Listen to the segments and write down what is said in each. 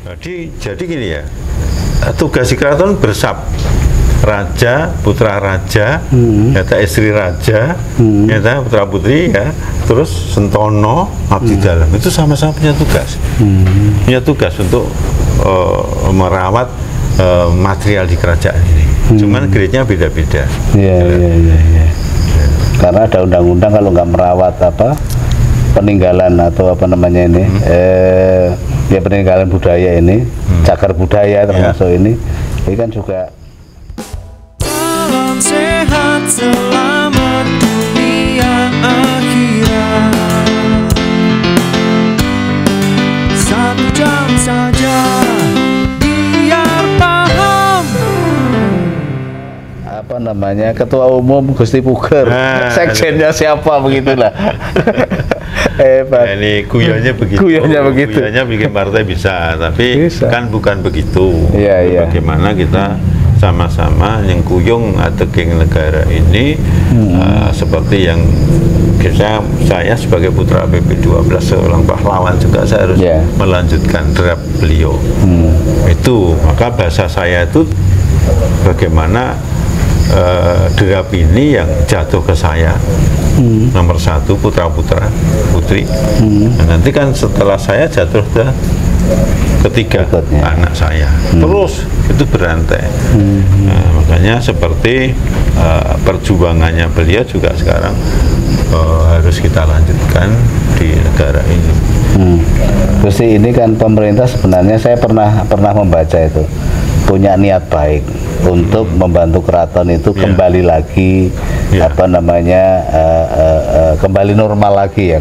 Jadi gini ya, tugas di keraton bersab raja, putra raja, nyata istri raja, nyata putra putri ya, terus sentono, abdi dalam itu sama-sama punya tugas untuk merawat material di kerajaan ini. Cuman grade-nya beda-beda. Iya. Karena ada undang-undang kalau nggak merawat peninggalan atau ini, ya peninggalan budaya ini, cagar budaya termasuk ini kan juga. Salam sehat selamat dunia akhirat. 1 jam saja biar paham. Ketua Umum Gusti Puger, sekjennya siapa begitulah. Nah, ini guyonnya begitu. Guyonnya bikin partai bisa, tapi kan bukan begitu. Bagaimana kita sama-sama yang kuyung ateging negara ini, seperti yang saya sebagai putra PP12 seorang pahlawan juga saya harus melanjutkan derap beliau. Itu maka bahasa saya itu bagaimana derap ini yang jatuh ke saya nomor 1 putra-putra putri. Nah, nanti kan setelah saya jatuh ke ketiga anak saya, terus itu berantai. Nah, makanya seperti perjuangannya beliau juga sekarang harus kita lanjutkan di negara ini. Terus ini kan pemerintah sebenarnya saya pernah membaca itu punya niat baik untuk membantu keraton itu kembali lagi kembali normal lagi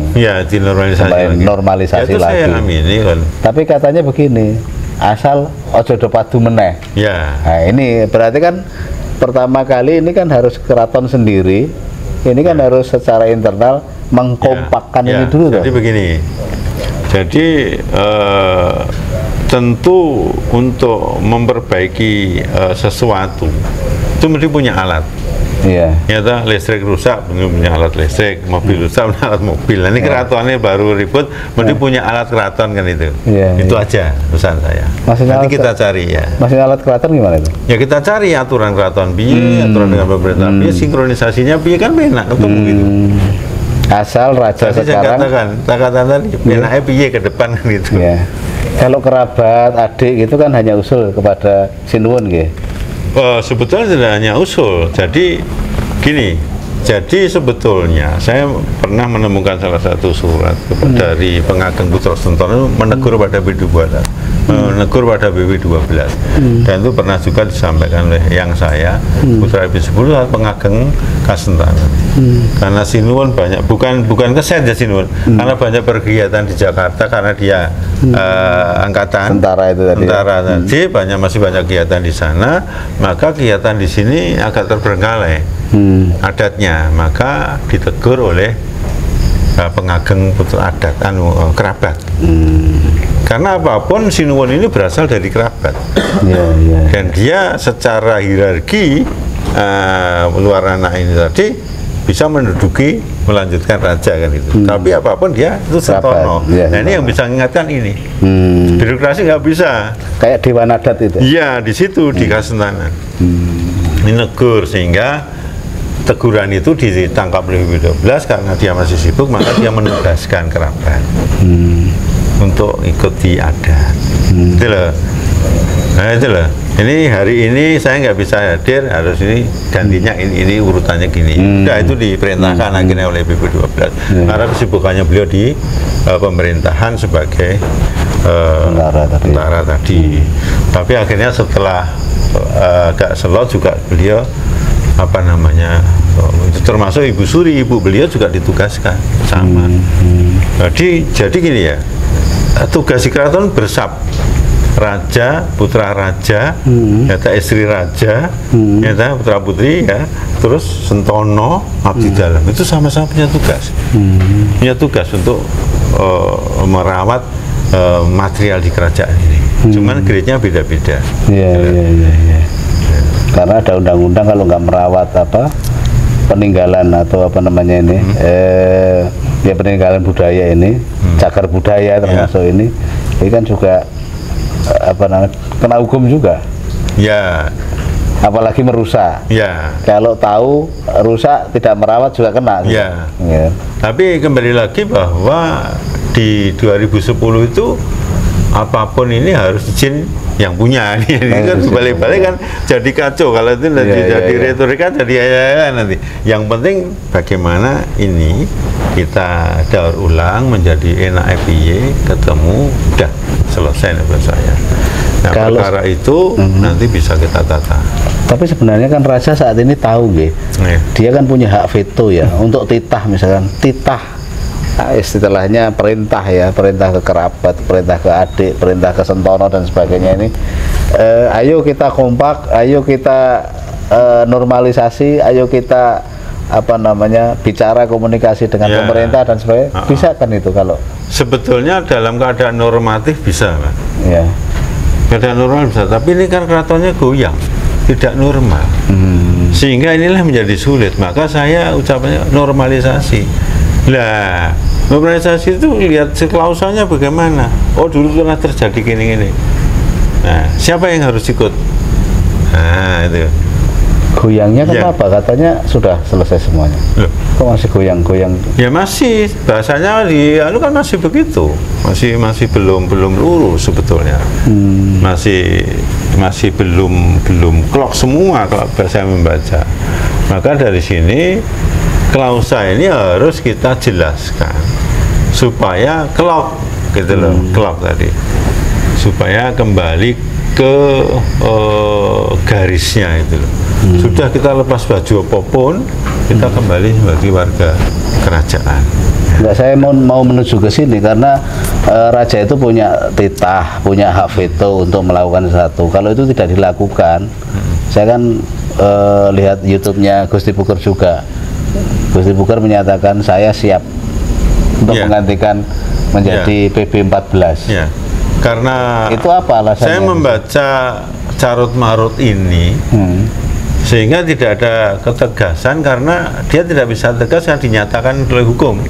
normalisasi ya, lagi. Saya amini, kan. Tapi katanya begini, asal ojo do padu meneh. Nah, ini berarti kan pertama kali ini kan harus keraton sendiri, ini kan harus secara internal mengkompakkan ini dulu. Jadi begini, tentu untuk memperbaiki sesuatu itu mesti punya alat. Nyata listrik rusak, punya alat listrik, mobil rusak, punya alat mobil. Nah, ini keratonnya baru ribut, mesti punya alat keraton kan itu. Itu aja pesan saya. Nanti kita cari ya. Masih alat keraton gimana itu? Ya kita cari aturan keraton piye, aturan dengan pemerintah piye, sinkronisasinya piye kan enak ketemu gitu. Asal raja tadi sekarang saya katakan tadi enaknya piye ke depan gitu. Kalau kerabat, adik itu kan hanya usul kepada Sinuwun gitu. Sebetulnya tidak hanya usul. Jadi gini, sebetulnya saya pernah menemukan salah satu surat dari Pengageng Putra Sentono menegur pada BB12, menegur pada BB12, dan itu pernah juga disampaikan oleh yang saya Putra BB10 Pengageng Kasentanan. Karena Sinuwun banyak, bukan keset ya Sinuwun, karena banyak berkegiatan di Jakarta karena dia angkatan tentara itu tadi. Tadi masih banyak kegiatan di sana, maka kegiatan di sini agak terbengkalai adatnya, maka ditegur oleh pengageng putra adat kerabat. Karena apapun Sinuwun ini berasal dari kerabat. Dan dia secara hierarki luar anak ini tadi bisa menduduki melanjutkan raja kan itu. Tapi apapun dia itu Sentono. Nah, ini yang bisa mengingatkan ini. Birokrasi nggak bisa. Kayak Dewan Adat itu. Iya, di situ di Kasentanan. Ini negur, sehingga teguran itu ditangkap oleh BB12 karena dia masih sibuk, maka dia menugaskan kerabat untuk ikut di adat. Itu loh. Nah, itu loh. Ini hari ini saya nggak bisa hadir, harus ini gantinya ini urutannya gini. Udah itu diperintahkan akhirnya oleh BB12 karena kesibukannya beliau di pemerintahan sebagai tentara tadi. Tapi akhirnya setelah agak slot juga beliau itu termasuk Ibu Suri, ibu beliau juga ditugaskan sama. Jadi gini ya, tugas di keraton bersab raja, putra raja, nyata istri raja, nyata putra putri ya, terus sentono, abdi dalam itu sama-sama punya tugas untuk merawat material di kerajaan ini. Cuman grade-nya beda-beda. Karena ada undang-undang kalau nggak merawat peninggalan atau ya peninggalan budaya ini, cagar budaya termasuk ini kan juga kena hukum juga. Ya. Apalagi merusak. Ya. Kalau tahu rusak tidak merawat juga kena. Ya. Ya. Tapi kembali lagi bahwa di 2010 itu apapun ini harus izin yang punya. Ini kan balik-balik kan jadi kacau kalau itu jadi retorika jadi nanti. Yang penting bagaimana ini kita daur ulang menjadi enak EPY, ketemu udah selesai menurut saya. Nah, kalau perkara itu nanti bisa kita tata. Tapi sebenarnya kan Raja saat ini tahu dia kan punya hak veto ya untuk titah misalkan istilahnya perintah ya, perintah ke kerabat, perintah ke adik, perintah ke Sentono dan sebagainya ini. Ayo kita kompak, ayo kita normalisasi, ayo kita bicara komunikasi dengan pemerintah dan sebagainya. Bisa kan itu kalau sebetulnya dalam keadaan normatif bisa, Pak. Ya. Keadaan normal bisa, tapi ini kan keratonnya goyang, tidak normal. Sehingga inilah menjadi sulit. Maka saya ucapannya normalisasi. Lah, normalisasi itu lihat klausalnya bagaimana. Oh, dulu pernah terjadi gini-gini. Nah, siapa yang harus ikut? Nah, itu. Goyangnya kenapa? Katanya sudah selesai semuanya. Loh. Kok masih goyang-goyang? Ya masih, bahasanya kan masih begitu. Masih belum lurus sebetulnya. Masih belum klok semua kalau saya membaca. Maka dari sini klausa ini harus kita jelaskan supaya klok gitu loh, klok tadi. Supaya kembali ke garisnya itu loh. Sudah kita lepas baju apapun, kita kembali sebagai warga kerajaan. Enggak, saya mau menuju ke sini karena raja itu punya titah, punya hak veto untuk melakukan sesuatu. Kalau itu tidak dilakukan, saya kan lihat YouTube-nya Gusti Puker juga. Gusti Puker menyatakan saya siap untuk menggantikan menjadi PB14. Karena itu apa alasannya? Saya membaca carut marut ini sehingga tidak ada ketegasan karena dia tidak bisa tegas yang dinyatakan oleh hukum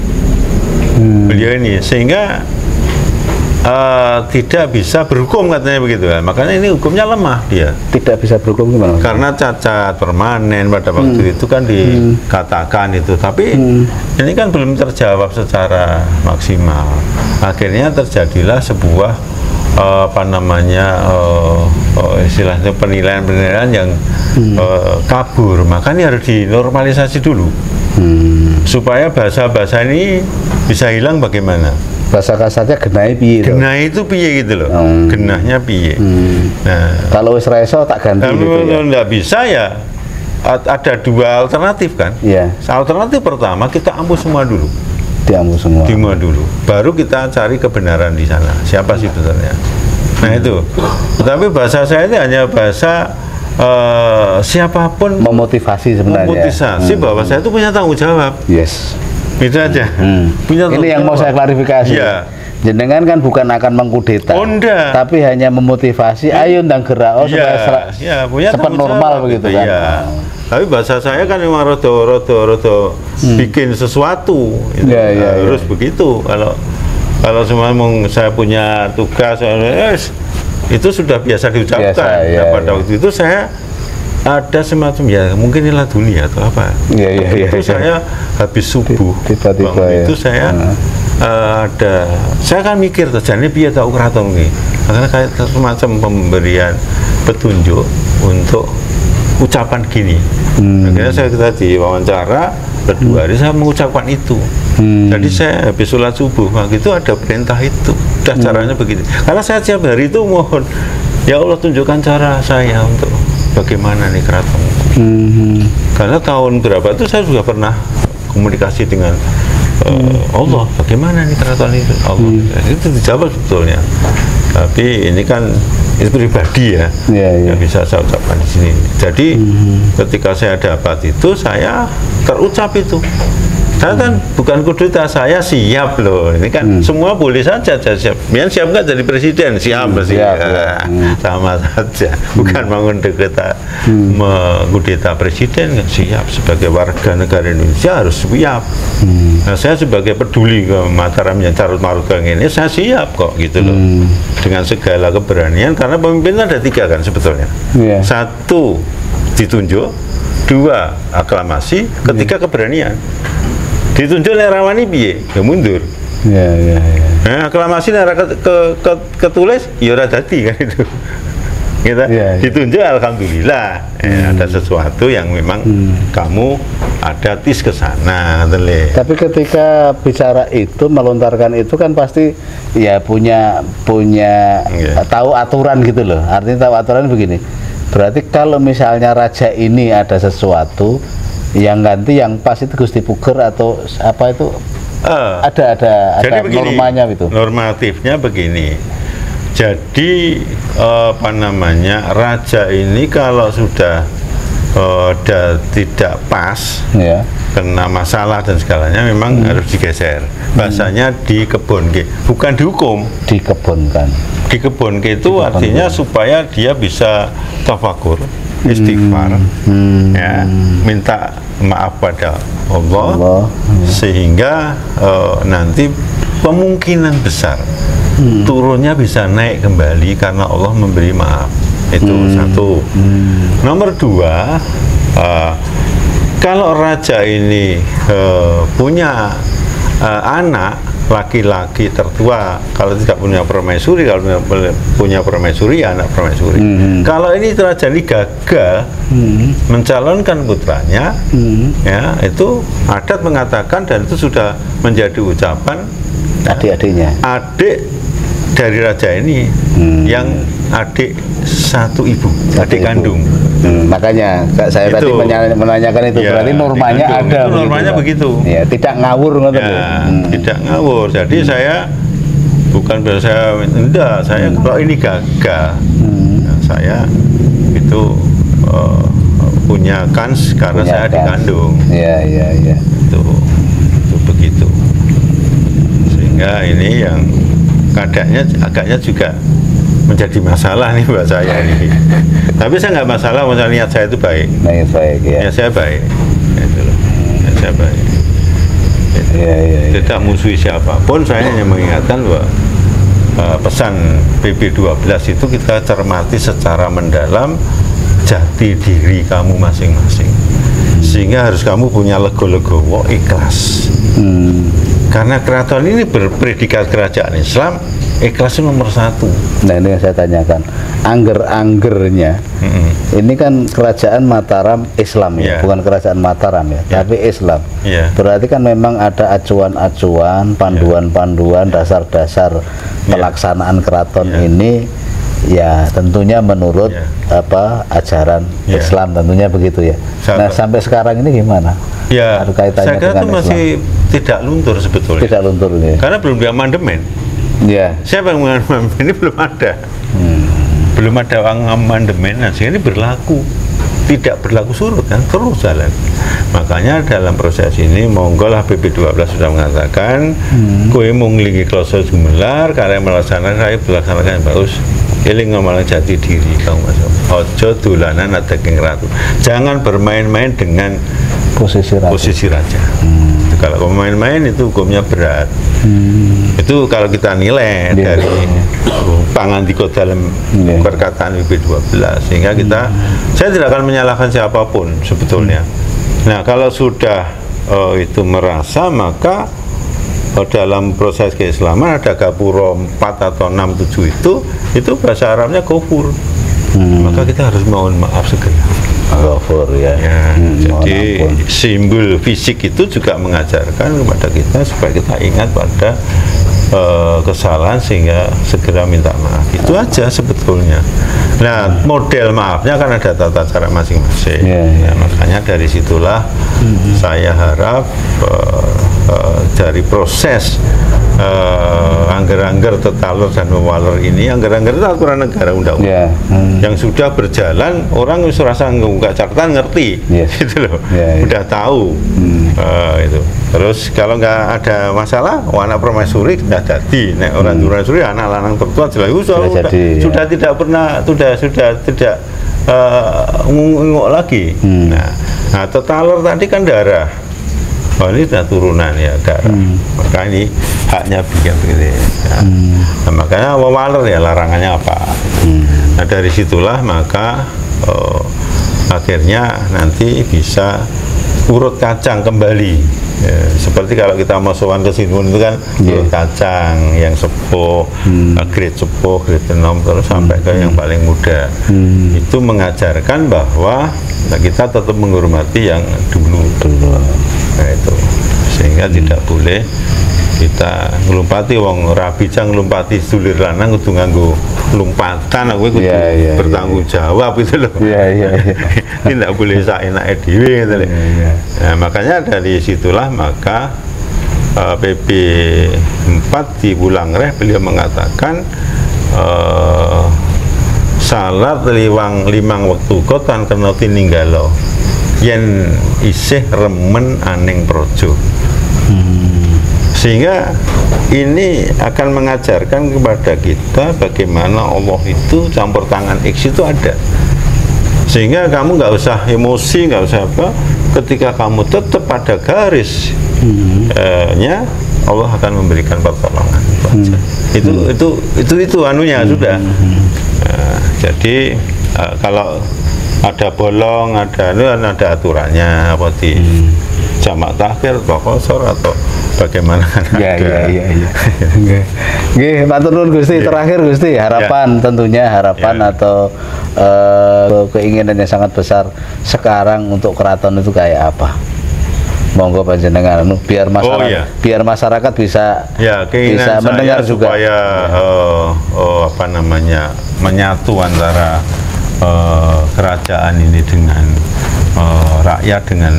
beliau ini, sehingga tidak bisa berhukum katanya begitu kan. Makanya ini hukumnya lemah, dia tidak bisa berhukum gimana? Karena cacat permanen pada waktu itu kan dikatakan itu, tapi ini kan belum terjawab secara maksimal. Akhirnya terjadilah sebuah istilahnya penilaian yang kabur. Makanya harus dinormalisasi dulu supaya bahasa-bahasa ini bisa hilang. Bagaimana bahasa kasarnya genai piye? Genai itu piye gitu loh. Genahnya piye. Nah, kalau wis reso tak ganti gitu ya. Nggak bisa ya. Ada dua alternatif kan. Alternatif pertama kita ampuh semua dulu. Diambil semua dulu, baru kita cari kebenaran di sana. Siapa sih betulnya? Nah itu. Tetapi bahasa saya ini hanya bahasa siapapun memotivasi sebenarnya. Memotivasi bahwa saya itu punya tanggung jawab. Yes. Itu aja. Punya ini yang mau saya klarifikasi. Jenengan kan bukan akan mengkudeta, tapi hanya memotivasi. Ayo ndang gerak, supaya cepat normal begitu kan. Tapi bahasa saya kan memang rodo bikin sesuatu, harus begitu. Kalau semua saya punya tugas, itu sudah biasa diucapkan. Pada waktu itu saya ada semacam mungkin inilah dunia atau apa. Itu saya habis subuh, tiba-tiba itu saya saya kan mikir terjadi biar tahu keraton ini, karena kayak semacam pemberian petunjuk untuk ucapan gini. Akhirnya saya tadi wawancara berdua hari saya mengucapkan itu. Jadi saya habis sholat subuh itu ada perintah itu. Udah caranya begitu. Karena saya tiap hari itu mohon, ya Allah tunjukkan cara saya untuk bagaimana nih keraton. Karena tahun berapa itu saya juga pernah komunikasi dengan Allah, bagaimana nih keraton itu Allah. Itu dijawab sebetulnya. Tapi ini kan itu pribadi ya, yang bisa saya ucapkan di sini. Jadi ketika saya dapat itu, saya terucap itu Saya kan bukan kudeta, saya siap loh. Ini kan semua boleh saja siap. Yang siap nggak jadi presiden, siap sama saja. Bukan bangun kudeta, mengkudeta presiden, siap sebagai warga negara Indonesia harus siap. Nah, saya sebagai peduli ke Mataram yang Carut Marut Gang ini, saya siap kok gitu loh. Dengan segala keberanian, karena pemimpin ada 3 kan sebetulnya. 1 ditunjuk, 2 aklamasi, ketiga keberanian. Ditunjuk oleh Rawani piye? Ya mundur. Nah, aklamasi nek ketulis ya ora dadi kan itu. Kita ditunjuk alhamdulillah. Ada sesuatu yang memang kamu ada tis ke sana. Tapi ketika bicara itu, melontarkan itu kan pasti ya punya tahu aturan gitu loh. Artinya tahu aturan begini. Berarti kalau misalnya raja ini ada sesuatu yang ganti yang pas itu Gusti Puger atau apa itu ada begini, normanya gitu. Normatifnya begini. Jadi apa namanya, raja ini kalau sudah tidak pas, kena masalah dan segalanya, memang harus digeser. Bahasanya dikebonke, bukan dihukum. Dikebonkan. Dikebonke itu artinya supaya dia bisa tafakur, istighfar, ya, minta maaf pada Allah, sehingga nanti kemungkinan besar turunnya bisa naik kembali karena Allah memberi maaf. Itu 1. Nomor 2, kalau raja ini punya anak laki-laki tertua, kalau tidak punya permaisuri, kalau punya permaisuri, anak permaisuri. Kalau ini raja ini gagal mencalonkan putranya, ya, itu adat mengatakan, dan itu sudah menjadi ucapan adik-adiknya, adik dari raja ini, yang adik satu ibu, adik kandung. Makanya saya tadi menanyakan itu, berarti normanya ada. Itu normanya begitu. Ya, tidak ngawur, tidak ngawur. Jadi saya bukan saya enggak, saya kalau ini gagal, saya itu punya kans karena saya dikandung. Itu begitu. Sehingga ini yang agaknya juga menjadi masalah nih buat saya ini. Tapi saya nggak masalah, misalnya niat saya itu baik. Baik ya. Niat saya baik. Itu loh. Niat saya baik. Tidak musuhi siapapun, saya hanya mengingatkan bahwa pesan PP12 itu kita cermati secara mendalam jati diri kamu masing-masing. Sehingga harus kamu punya lego-legowo, ikhlas. Karena keraton ini berpredikat kerajaan Islam, ikhlas itu nomor 1. Nah, ini yang saya tanyakan, angger-anggernya ini kan kerajaan Mataram Islam ya, bukan kerajaan Mataram ya, tapi Islam. Berarti kan memang ada acuan-acuan, panduan-panduan, dasar-dasar pelaksanaan keraton ini, ya tentunya menurut ajaran Islam, tentunya begitu ya. Nah, sampai sekarang ini gimana? Ya, saya kira itu masih tidak luntur sebetulnya. Tidak luntur ya. Karena belum diamandemen. Siapa yang mengamandemen ini belum ada. Belum ada amandemen, nah sehingga ini berlaku. Tidak berlaku surut kan, terus jalan. Makanya dalam proses ini monggolah PP12 sudah mengatakan kowe mung nglingi kloso jumelar karena melaksanakan bagus. Eling ngamalan jati diri kamu Mas. Ojo dolanan daging ratu. Jangan bermain-main dengan posisi raja. Kalau main-main itu hukumnya berat. Itu kalau kita nilai dari pangandika dalam perkataan PP12, sehingga saya tidak akan menyalahkan siapapun sebetulnya. Nah, kalau sudah itu merasa, maka dalam proses keislaman ada gapura 4 atau 6, 7 itu bahasa Arabnya kufur. Maka kita harus mohon maaf segera. Kufur ya. Jadi simbol fisik itu juga mengajarkan kepada kita supaya kita ingat pada kesalahan sehingga segera minta maaf. Itu aja sebetulnya. Nah, model maafnya kan ada tata cara masing-masing. Nah, makanya dari situlah saya harap dari proses angger-angger tetalur dan mewaler ini, angger-angger itu aturan negara undang-undang yang sudah berjalan, orang wis rasa nggak catatan ngerti, gitu loh, udah tahu. Itu. Terus kalau nggak ada masalah, anak permaisuri sudah jadi. Nek orang permaisuri anak lanang tertua jelas sudah tidak pernah sudah tidak ngungok lagi. Nah, tetalur tadi kan darah. Oh, ini sudah turunan ya darah. Maka ini haknya bikin begitu. Ya. Nah, makanya wawaler ya larangannya apa. Nah, dari situlah maka akhirnya nanti bisa urut kacang kembali. Ya, seperti kalau kita mau sowan ke Sinun itu kan urut kacang yang sepuh, grade sepuh, grade 6 terus sampai ke yang paling muda. Itu mengajarkan bahwa kita tetap menghormati yang dulu. Nah, itu sehingga tidak boleh kita ngelumpati wong rabi jang ngelumpati sulir lanang kudu nganggo lumpatan aku kudu bertanggung jawab itu loh. Tidak boleh saenake dhewe gitu loh. Nah, makanya dari situlah maka PP 4 di Wulangreh beliau mengatakan salat limang wektu kotan kena tinninggalo yen isih remen aning projo. Sehingga ini akan mengajarkan kepada kita bagaimana Allah itu campur tangan X itu ada. Sehingga kamu nggak usah emosi, nggak usah apa. Ketika kamu tetap pada garis nya, Allah akan memberikan pertolongan. Itu anunya sudah. Jadi kalau ada bolong, ada aturannya apa di jamak takhir, qasar atau bagaimana kan ada. Nggih, matur nuwun Gusti. Terakhir Gusti, harapan tentunya harapan atau keinginan yang sangat besar sekarang untuk keraton itu kayak apa? Monggo panjenengan biar masyarakat biar masyarakat bisa bisa mendengar juga supaya apa namanya menyatu antara kerajaan ini dengan rakyat dengan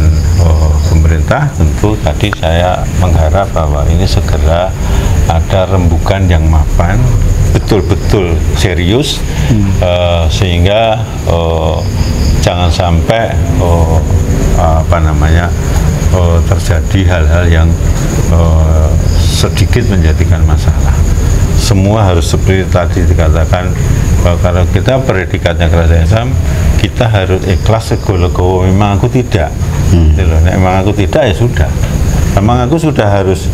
pemerintah. Tentu tadi saya mengharap bahwa ini segera ada rembukan yang mapan betul-betul serius sehingga jangan sampai apa namanya terjadi hal-hal yang sedikit menjadikan masalah. Semua harus seperti tadi dikatakan bahwa kalau kita predikatnya kerajaan Islam, kita harus ikhlas segala-galanya. Memang aku tidak, memang aku tidak ya sudah. Memang aku sudah harus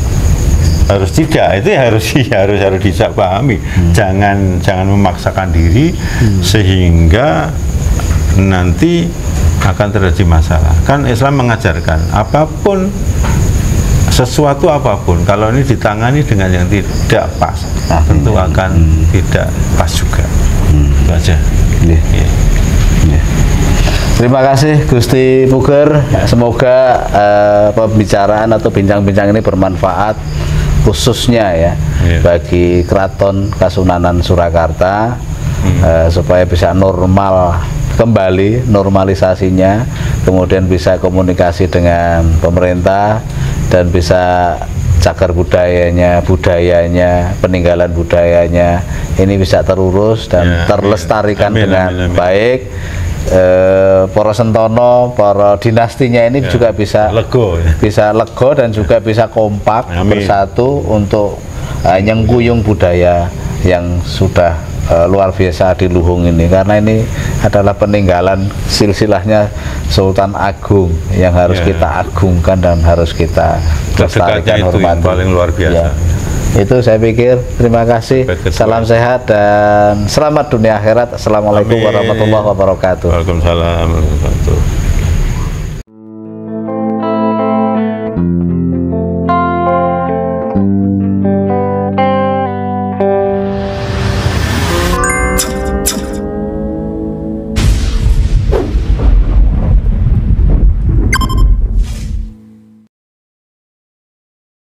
tidak, itu harus bisa pahami. Jangan memaksakan diri sehingga nanti akan terjadi masalah. Kan Islam mengajarkan apapun sesuatu apapun kalau ini ditangani dengan yang tidak pas tentu akan tidak pas juga. Itu aja. Terima kasih Gusti Puger. Semoga pembicaraan atau bincang-bincang ini bermanfaat khususnya ya bagi Keraton Kasunanan Surakarta supaya bisa normal kembali, normalisasinya, kemudian bisa komunikasi dengan pemerintah dan bisa cagar budayanya, peninggalan budayanya ini bisa terurus dan terlestarikan dengan baik. Para sentono, para dinastinya ini juga bisa lego dan juga bisa kompak bersatu untuk nyengkuyung budaya yang sudah luar biasa di Luhung ini, karena ini adalah peninggalan silsilahnya Sultan Agung yang harus kita agungkan dan harus kita lestarikan, hormati. Paling luar biasa. Itu saya pikir. Terima kasih. Salam sehat dan selamat dunia akhirat. Assalamualaikum warahmatullahi wabarakatuh. Waalaikumsalam.